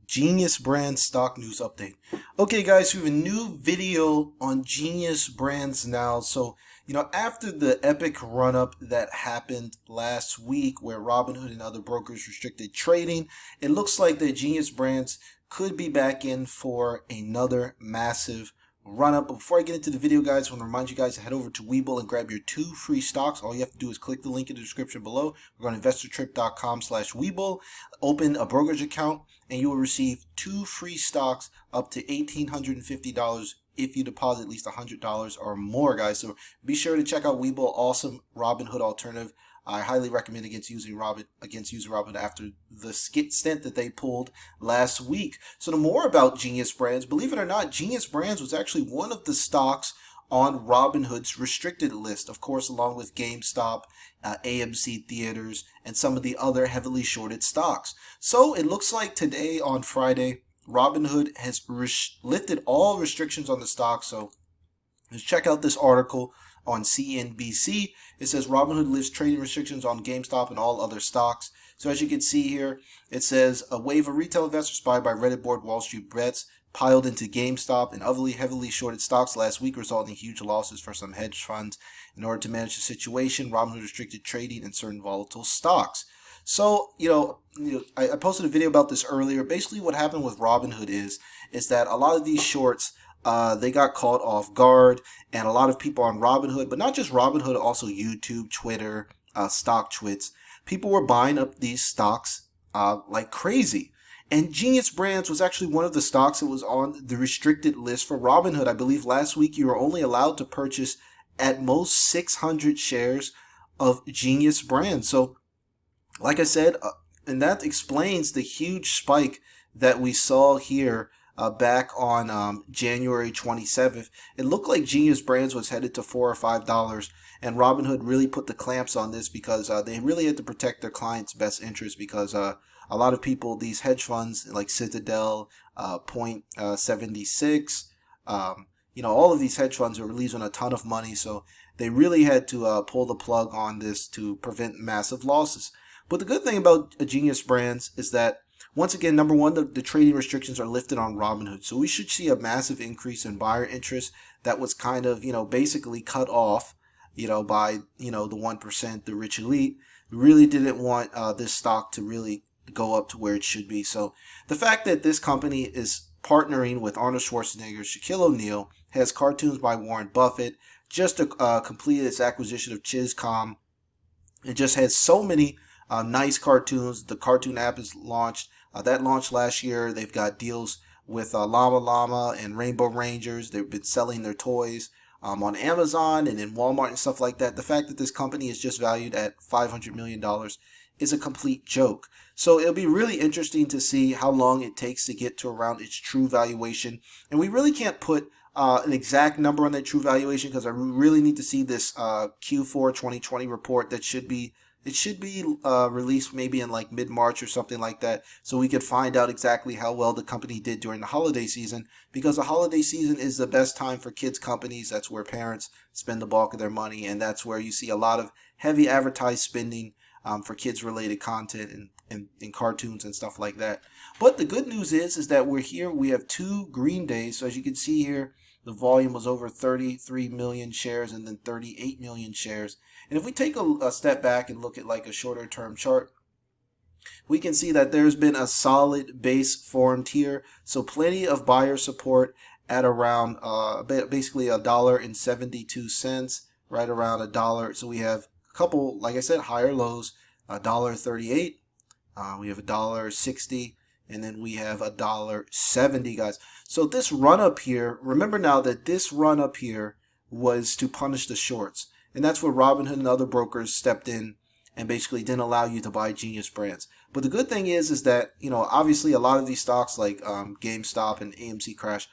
GNUS brand stock news update. Okay guys, we have a new video on GNUS brands now. So, after the epic run up that happened last week where Robinhood and other brokers restricted trading, it looks like the GNUS brands could be back in for another massive run up. But before I get into the video, guys, I want to remind you guys to head over to Webull and grab your 2 free stocks. All you have to do is click the link in the description below. We're on investortrip.com/Webull. Open a brokerage account and you will receive 2 free stocks up to $1,850 if you deposit at least $100 or more, guys. So be sure to check out Webull, awesome Robinhood alternative. I highly recommend against using Robinhood after the stint that they pulled last week. So the more about GNUS brands, believe it or not, GNUS brands was actually one of the stocks on Robinhood's restricted list, of course, along with GameStop, AMC Theaters, and some of the other heavily shorted stocks. So it looks like today on Friday, Robinhood has lifted all restrictions on the stock. So let's check out this article on CNBC. It says Robinhood lifts trading restrictions on GameStop and all other stocks. So as you can see here, it says a wave of retail investors inspired by Reddit board Wall Street bets piled into GameStop and other heavily shorted stocks last week, resulting in huge losses for some hedge funds. In order to manage the situation, Robinhood restricted trading in certain volatile stocks. So, I posted a video about this earlier. Basically, what happened with Robinhood is that a lot of these shorts, they got caught off guard, and a lot of people on Robinhood, but not just Robinhood, also YouTube, Twitter, StockTwits, people were buying up these stocks like crazy. And GNUS Brands was actually one of the stocks that was on the restricted list for Robinhood. I believe last week you were only allowed to purchase at most 600 shares of GNUS Brands. So, like I said, and that explains the huge spike that we saw here back on January 27th. It looked like GNUS Brands was headed to $4 or $5, and Robinhood really put the clamps on this because they really had to protect their clients' best interest, because a lot of people, these hedge funds like Citadel, Point 76, all of these hedge funds are releasing a ton of money, so they really had to pull the plug on this to prevent massive losses. But the good thing about GNUS Brands is that, once again, number one, the trading restrictions are lifted on Robinhood. So we should see a massive increase in buyer interest that was kind of, basically cut off, by, the 1%, the rich elite. We really didn't want this stock to really go up to where it should be. So the fact that this company is partnering with Arnold Schwarzenegger, Shaquille O'Neal, has cartoons by Warren Buffett, just completed its acquisition of ChizComm. It just has so many nice cartoons. The cartoon app is launched. That launched last year. They've got deals with Llama Llama and Rainbow Rangers. They've been selling their toys on Amazon and in Walmart and stuff like that. The fact that this company is just valued at $500 million is a complete joke. So it'll be really interesting to see how long it takes to get to around its true valuation. And we really can't put an exact number on that true valuation, because I really need to see this Q4 2020 report that should be released maybe in like mid-March or something like that, so we could find out exactly how well the company did during the holiday season, because the holiday season is the best time for kids companies. That's where parents spend the bulk of their money, and that's where you see a lot of heavy advertised spending for kids related content and cartoons and stuff like that. But the good news is that we're here. We have 2 green days. So as you can see here, the volume was over 33 million shares and then 38 million shares. And if we take a step back and look at like a shorter term chart, we can see that there's been a solid base formed here. So plenty of buyer support at around basically $1.72, right around $1. So we have a couple, like I said, higher lows, $1.38. We have $1.60. And then we have $1.70, guys. So this run up here, remember now that this run up here was to punish the shorts. And that's where Robinhood and other brokers stepped in and basically didn't allow you to buy GNUS Brands. But the good thing is that, obviously a lot of these stocks like GameStop and AMC crash,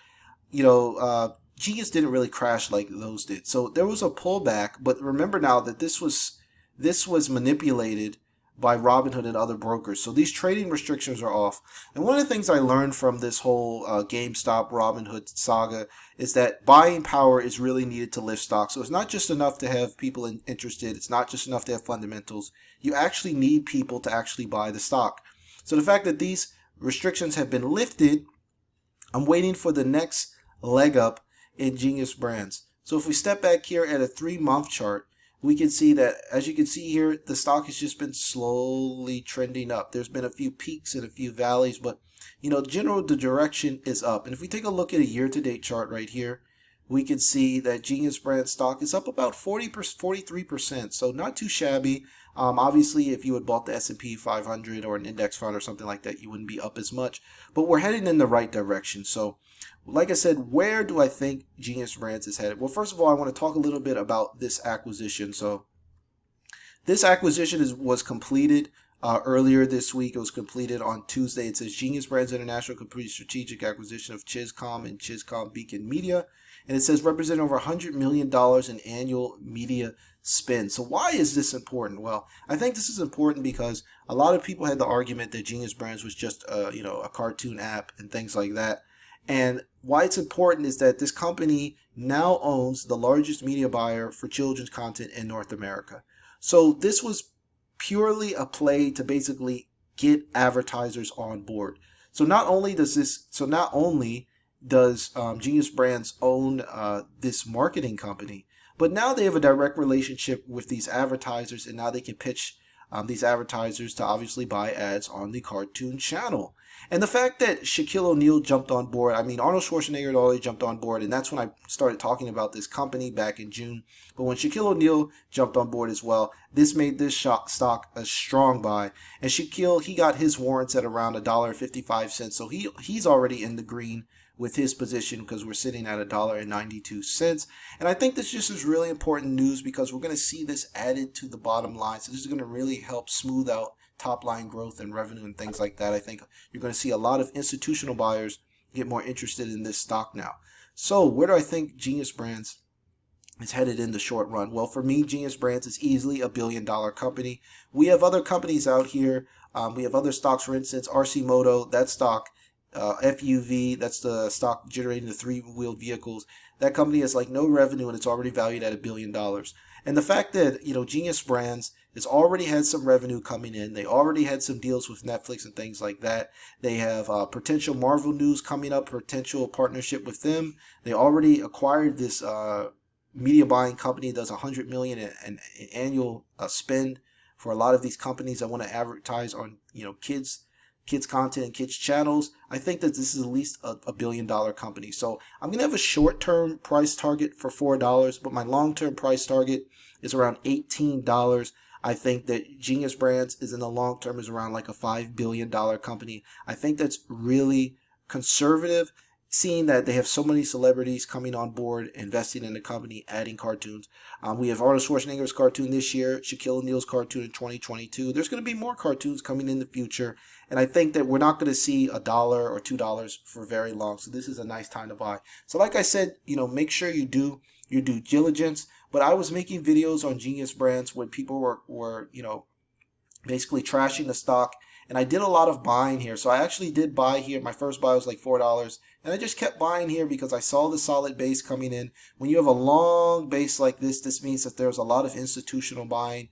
GNUS didn't really crash like those did. So there was a pullback, but remember now that this was manipulated by Robinhood and other brokers. So these trading restrictions are off. And one of the things I learned from this whole GameStop Robinhood saga is that buying power is really needed to lift stocks. So it's not just enough to have people interested. It's not just enough to have fundamentals. You actually need people to actually buy the stock. So the fact that these restrictions have been lifted, I'm waiting for the next leg up in GNUS Brands. So if we step back here at a 3-month chart, we can see that, as you can see here, the stock has just been slowly trending up. There's been a few peaks and a few valleys, but general the direction is up. And if we take a look at a year-to-date chart right here, we can see that GNUS Brand stock is up about 43%, so not too shabby. Obviously, if you had bought the S&P 500 or an index fund or something like that, you wouldn't be up as much. But we're heading in the right direction. So, like I said, where do I think GNUS Brands is headed? Well, first of all, I want to talk a little bit about this acquisition. So, this acquisition was completed earlier this week. It was completed on Tuesday. It says GNUS Brands International completed strategic acquisition of ChizComm and ChizComm Beacon Media. And it says representing over $100 million in annual media spend. So why is this important? Well, I think this is important because a lot of people had the argument that GNUS Brands was just a cartoon app and things like that. And why it's important is that this company now owns the largest media buyer for children's content in North America. So this was purely a play to basically get advertisers on board. So not only does GNUS Brands own this marketing company, but now they have a direct relationship with these advertisers, and now they can pitch these advertisers to obviously buy ads on the cartoon channel. And the fact that Shaquille O'Neal jumped on board, I mean, Arnold Schwarzenegger had already jumped on board, and that's when I started talking about this company back in June. But when Shaquille O'Neal jumped on board as well, this made this stock a strong buy. And Shaquille, he got his warrants at around $1.55, so he's already in the green with his position because we're sitting at $1.92. And I think this just is really important news because we're going to see this added to the bottom line. So this is going to really help smooth out top line growth and revenue and things like that. I think you're going to see a lot of institutional buyers get more interested in this stock now. So where do I think GNUS Brands is headed in the short run? Well, for me, GNUS Brands is easily a billion-dollar company. We have other companies out here. We have other stocks, for instance, RC Moto, that stock, FUV, that's the stock generating the 3-wheeled vehicles. That company has like no revenue and it's already valued at $1 billion. And the fact that, GNUS Brands has already had some revenue coming in. They already had some deals with Netflix and things like that. They have potential Marvel news coming up, potential partnership with them. They already acquired this media buying company that does $100 million in annual spend for a lot of these companies that want to advertise on, kids content and kids channels. I think that this is at least a billion-dollar company. So I'm going to have a short-term price target for $4, but my long-term price target is around $18. I think that GNUS Brands is in the long term is around like a $5 billion company. I think that's really conservative, seeing that they have so many celebrities coming on board, investing in the company, adding cartoons. We have Arnold Schwarzenegger's cartoon this year, Shaquille O'Neal's cartoon in 2022. There's going to be more cartoons coming in the future. And I think that we're not going to see $1 or $2 for very long. So this is a nice time to buy. So like I said, make sure you do your due diligence. But I was making videos on GNUS Brands when people were basically trashing the stock. And I did a lot of buying here. So I actually did buy here. My first buy was like $4. And I just kept buying here because I saw the solid base coming in. When you have a long base like this means that there's a lot of institutional buying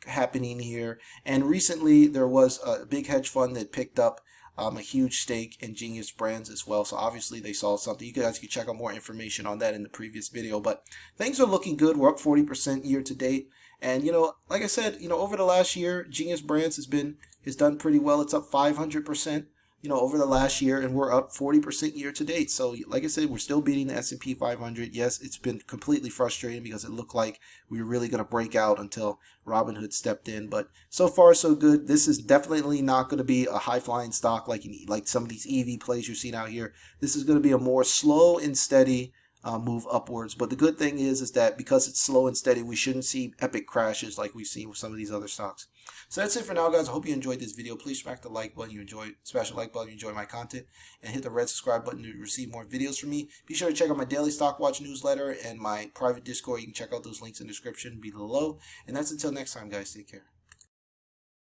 happening here. And recently there was a big hedge fund that picked up a huge stake in GNUS Brands as well. So obviously they saw something. You guys can check out more information on that in the previous video. But things are looking good. We're up 40% year to date. And like I said, over the last year, GNUS Brands has done pretty well. It's up 500%. Over the last year, and we're up 40% year to date. So like I said, we're still beating the S&P 500. Yes, it's been completely frustrating because it looked like we were really going to break out until Robinhood stepped in. But so far, so good. This is definitely not going to be a high-flying stock like some of these EV plays you're seeing out here. This is going to be a more slow and steady move upwards. But the good thing is that because it's slow and steady, we shouldn't see epic crashes like we've seen with some of these other stocks. So that's it for now, guys. I hope you enjoyed this video. Please smack the like button. Smash the like button if you enjoy my content, and hit the red subscribe button to receive more videos from me. Be sure to check out my daily stock watch newsletter and my private Discord. You can check out those links in the description below. And that's until next time, guys. Take care.